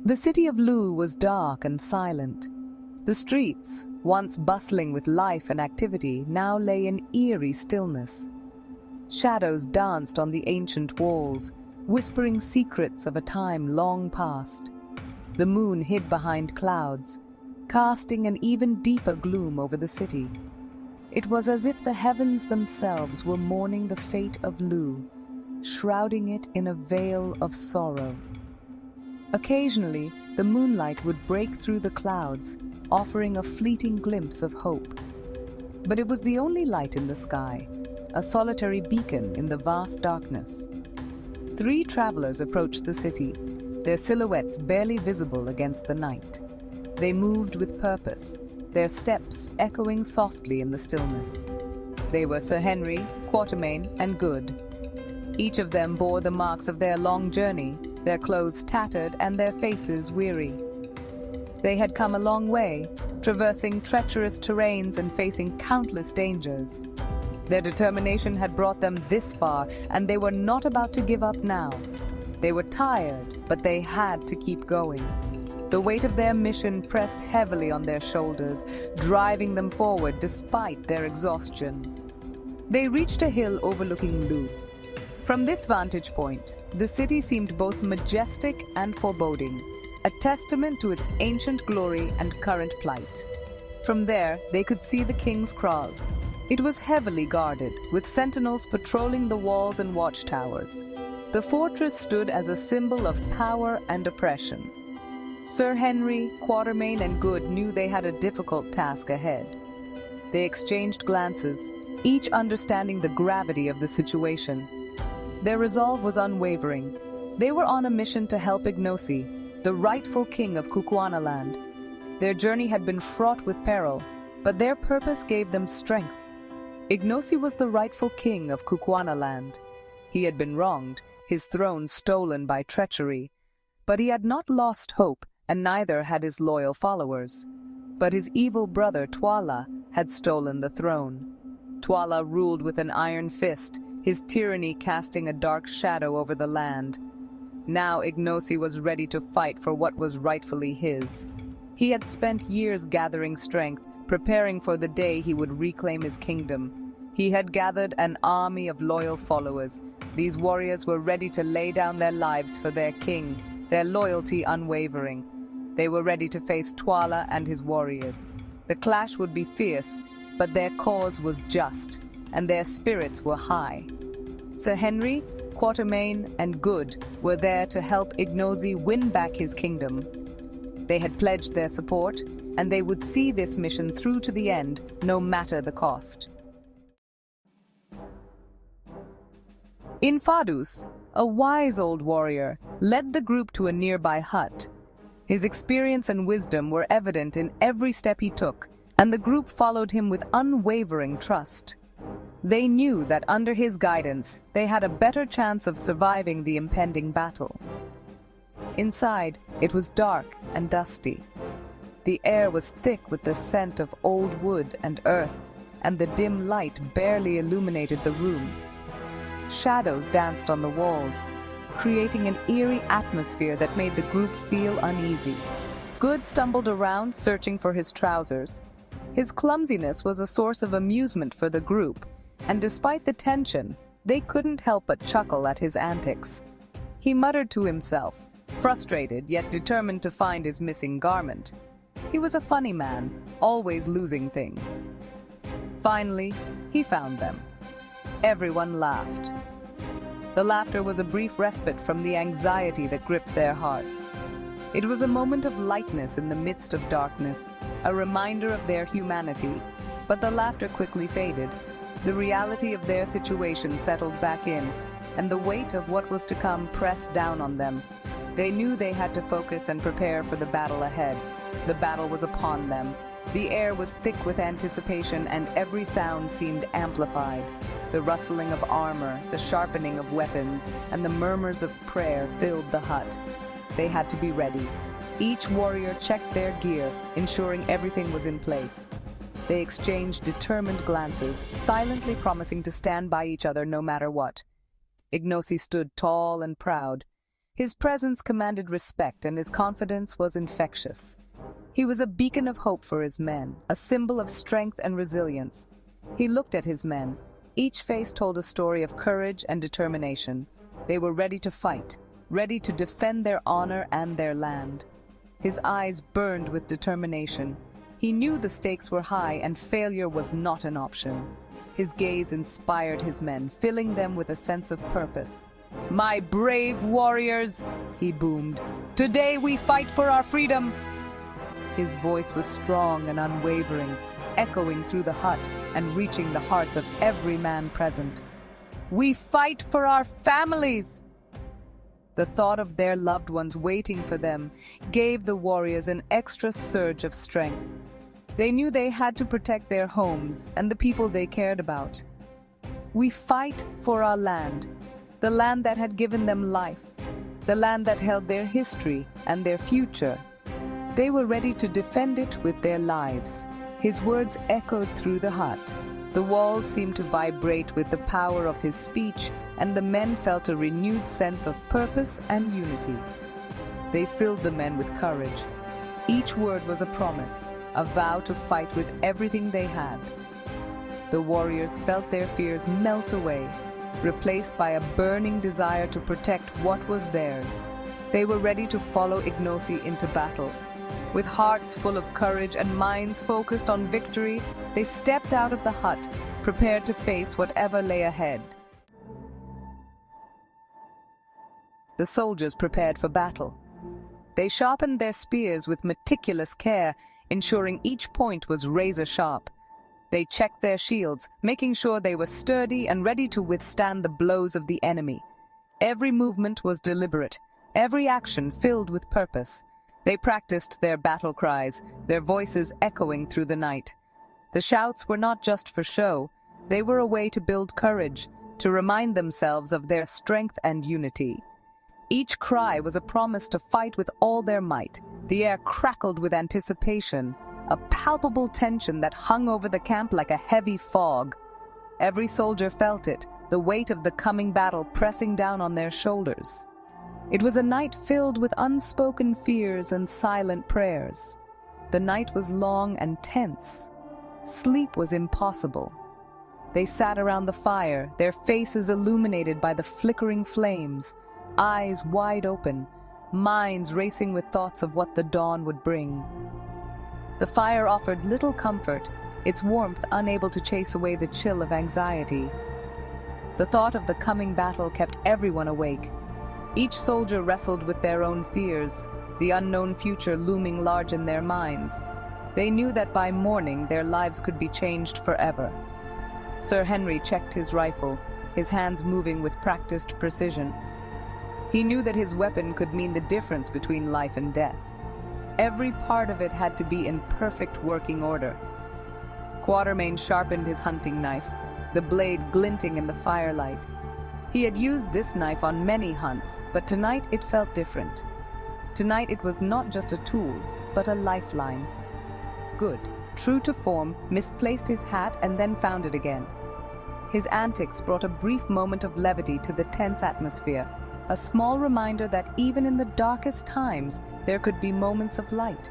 The city of Lu was dark and silent. The streets, once bustling with life and activity, now lay in eerie stillness. Shadows danced on the ancient walls, whispering secrets of a time long past. The moon hid behind clouds, casting an even deeper gloom over the city. It was as if the heavens themselves were mourning the fate of Lu, shrouding it in a veil of sorrow. Occasionally, the moonlight would break through the clouds, offering a fleeting glimpse of hope. But it was the only light in the sky, a solitary beacon in the vast darkness. 3 travelers approached the city, their silhouettes barely visible against the night. They moved with purpose, their steps echoing softly in the stillness. They were Sir Henry, Quatermain, and Good. Each of them bore the marks of their long journey, their clothes tattered and their faces weary. They had come a long way, traversing treacherous terrains and facing countless dangers. Their determination had brought them this far, and they were not about to give up now. They were tired, but they had to keep going. The weight of their mission pressed heavily on their shoulders, driving them forward despite their exhaustion. They reached a hill overlooking Lu. From this vantage point, the city seemed both majestic and foreboding, a testament to its ancient glory and current plight. From there, they could see the King's Kraal. It was heavily guarded, with sentinels patrolling the walls and watchtowers. The fortress stood as a symbol of power and oppression. Sir Henry, Quatermain, and Good knew they had a difficult task ahead. They exchanged glances, each understanding the gravity of the situation. Their resolve was unwavering. They were on a mission to help Ignosi, the rightful king of Kukuanaland. Their journey had been fraught with peril, but their purpose gave them strength. Ignosi was the rightful king of Kukuanaland. He had been wronged, his throne stolen by treachery. But he had not lost hope, and neither had his loyal followers. But his evil brother Twala had stolen the throne. Twala ruled with an iron fist, his tyranny casting a dark shadow over the land. Now Ignosi was ready to fight for what was rightfully his. He had spent years gathering strength, preparing for the day he would reclaim his kingdom. He had gathered an army of loyal followers. These warriors were ready to lay down their lives for their king, their loyalty unwavering. They were ready to face Twala and his warriors. The clash would be fierce, but their cause was just, and their spirits were high. Sir Henry, Quatermain, and Good were there to help Ignosi win back his kingdom. They had pledged their support, and they would see this mission through to the end, no matter the cost. Infadus, a wise old warrior, led the group to a nearby hut. His experience and wisdom were evident in every step he took, and the group followed him with unwavering trust. They knew that under his guidance, they had a better chance of surviving the impending battle. Inside, it was dark and dusty. The air was thick with the scent of old wood and earth, and the dim light barely illuminated the room. Shadows danced on the walls, creating an eerie atmosphere that made the group feel uneasy. Good stumbled around, searching for his trousers. His clumsiness was a source of amusement for the group, and despite the tension, they couldn't help but chuckle at his antics. He muttered to himself, frustrated yet determined to find his missing garment. He was a funny man, always losing things. Finally, he found them. Everyone laughed. The laughter was a brief respite from the anxiety that gripped their hearts. It was a moment of lightness in the midst of darkness, a reminder of their humanity, but the laughter quickly faded. The reality of their situation settled back in, and the weight of what was to come pressed down on them. They knew they had to focus and prepare for the battle ahead. The battle was upon them. The air was thick with anticipation, and every sound seemed amplified. The rustling of armor, the sharpening of weapons, and the murmurs of prayer filled the hut. They had to be ready. Each warrior checked their gear, ensuring everything was in place. They exchanged determined glances, silently promising to stand by each other no matter what. Ignosi stood tall and proud. His presence commanded respect, and his confidence was infectious. He was a beacon of hope for his men, a symbol of strength and resilience. He looked at his men. Each face told a story of courage and determination. They were ready to fight, ready to defend their honor and their land. His eyes burned with determination. He knew the stakes were high and failure was not an option. His gaze inspired his men, filling them with a sense of purpose. "My brave warriors," he boomed, "today we fight for our freedom." His voice was strong and unwavering, echoing through the hut and reaching the hearts of every man present. "We fight for our families!" The thought of their loved ones waiting for them gave the warriors an extra surge of strength. They knew they had to protect their homes and the people they cared about. "We fight for our land, the land that had given them life, the land that held their history and their future." They were ready to defend it with their lives. His words echoed through the hut. The walls seemed to vibrate with the power of his speech, and the men felt a renewed sense of purpose and unity. They filled the men with courage. Each word was a promise, a vow to fight with everything they had. The warriors felt their fears melt away, replaced by a burning desire to protect what was theirs. They were ready to follow Ignosi into battle. With hearts full of courage and minds focused on victory, they stepped out of the hut, prepared to face whatever lay ahead. The soldiers prepared for battle. They sharpened their spears with meticulous care, ensuring each point was razor-sharp. They checked their shields, making sure they were sturdy and ready to withstand the blows of the enemy. Every movement was deliberate, every action filled with purpose. They practiced their battle cries, their voices echoing through the night. The shouts were not just for show, they were a way to build courage, to remind themselves of their strength and unity. Each cry was a promise to fight with all their might. The air crackled with anticipation, a palpable tension that hung over the camp like a heavy fog. Every soldier felt it, the weight of the coming battle pressing down on their shoulders. It was a night filled with unspoken fears and silent prayers. The night was long and tense. Sleep was impossible. They sat around the fire, their faces illuminated by the flickering flames, eyes wide open, minds racing with thoughts of what the dawn would bring. The fire offered little comfort, its warmth unable to chase away the chill of anxiety. The thought of the coming battle kept everyone awake. Each soldier wrestled with their own fears, the unknown future looming large in their minds. They knew that by morning their lives could be changed forever. Sir Henry checked his rifle, his hands moving with practiced precision. He knew that his weapon could mean the difference between life and death. Every part of it had to be in perfect working order. Quatermain sharpened his hunting knife, the blade glinting in the firelight. He had used this knife on many hunts, but tonight it felt different. Tonight it was not just a tool, but a lifeline. Good, true to form, misplaced his hat and then found it again. His antics brought a brief moment of levity to the tense atmosphere, a small reminder that even in the darkest times, there could be moments of light.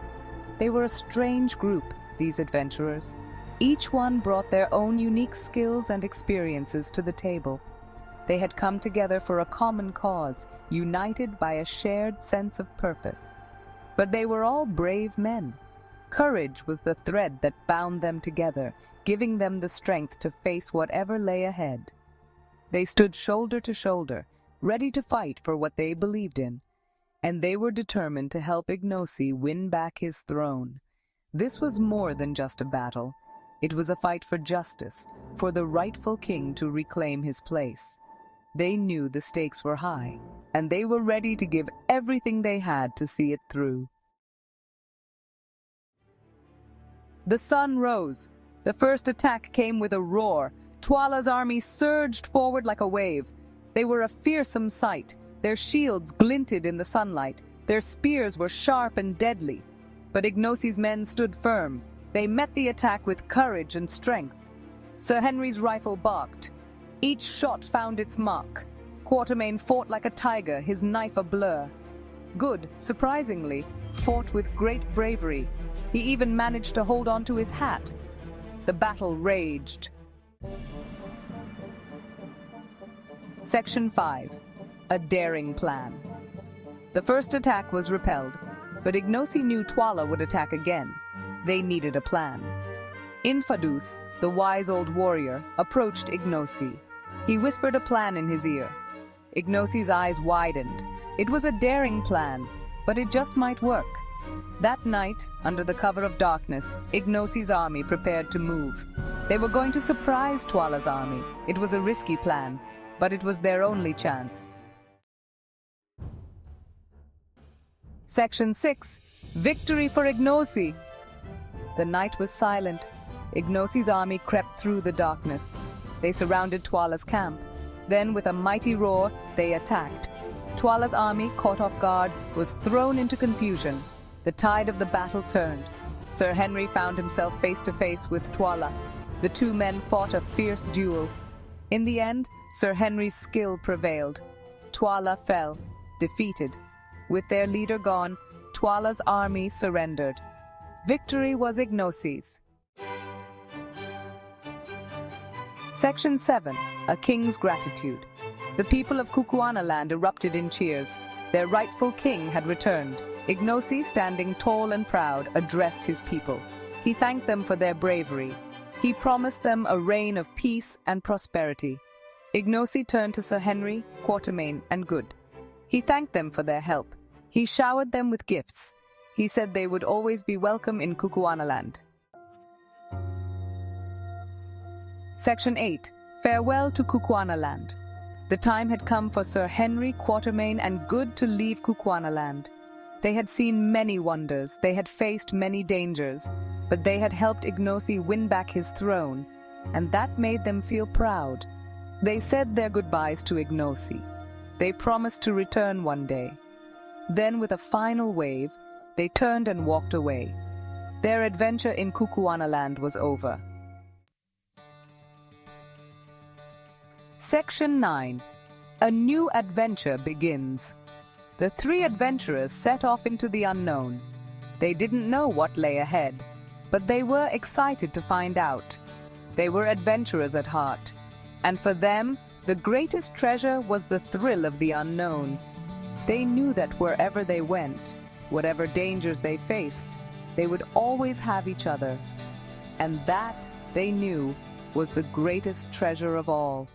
They were a strange group, these adventurers. Each one brought their own unique skills and experiences to the table. They had come together for a common cause, united by a shared sense of purpose. But they were all brave men. Courage was the thread that bound them together, giving them the strength to face whatever lay ahead. They stood shoulder to shoulder, ready to fight for what they believed in, and they were determined to help Ignosi win back his throne. This was more than just a battle. It was a fight for justice, for the rightful king to reclaim his place. They knew the stakes were high, and they were ready to give everything they had to see it through. The sun rose. The first attack came with a roar. Twala's army surged forward like a wave. They were a fearsome sight. Their shields glinted in the sunlight. Their spears were sharp and deadly. But Ignosi's men stood firm. They met the attack with courage and strength. Sir Henry's rifle barked. Each shot found its mark. Quatermain fought like a tiger, his knife a blur. Good, surprisingly, fought with great bravery. He even managed to hold on to his hat. The battle raged. Section 5. A daring plan. The first attack was repelled, but Ignosi knew Twala would attack again. They needed a plan. Infadus, the wise old warrior, approached Ignosi. He whispered a plan in his ear. Ignosi's eyes widened. It was a daring plan, but it just might work. That night, under the cover of darkness, Ignosi's army prepared to move. They were going to surprise Twala's army. It was a risky plan, but it was their only chance. Section 6. Victory for Ignosi! The night was silent. Ignosi's army crept through the darkness. They surrounded Twala's camp. Then, with a mighty roar, they attacked. Twala's army, caught off guard, was thrown into confusion. The tide of the battle turned. Sir Henry found himself face to face with Twala. The two men fought a fierce duel. In the end, Sir Henry's skill prevailed. Twala fell, defeated. With their leader gone, Twala's army surrendered. Victory was Ignosi's. Section 7. A King's Gratitude. The people of Kukuanaland erupted in cheers. Their rightful king had returned. Ignosi, standing tall and proud, addressed his people. He thanked them for their bravery. He promised them a reign of peace and prosperity. Ignosi turned to Sir Henry, Quatermain, and Good. He thanked them for their help. He showered them with gifts. He said they would always be welcome in Kukuanaland. Section 8. Farewell to Kukuanaland. The time had come for Sir Henry, Quatermain, and Good to leave Kukuanaland. They had seen many wonders, they had faced many dangers, but they had helped Ignosi win back his throne, and that made them feel proud. They said their goodbyes to Ignosi. They promised to return one day. Then, with a final wave, they turned and walked away. Their adventure in Kukuanaland was over. Section 9. A new adventure begins. The three adventurers set off into the unknown. They didn't know what lay ahead, but they were excited to find out. They were adventurers at heart, and for them, the greatest treasure was the thrill of the unknown. They knew that wherever they went, whatever dangers they faced, they would always have each other. And that, they knew, was the greatest treasure of all.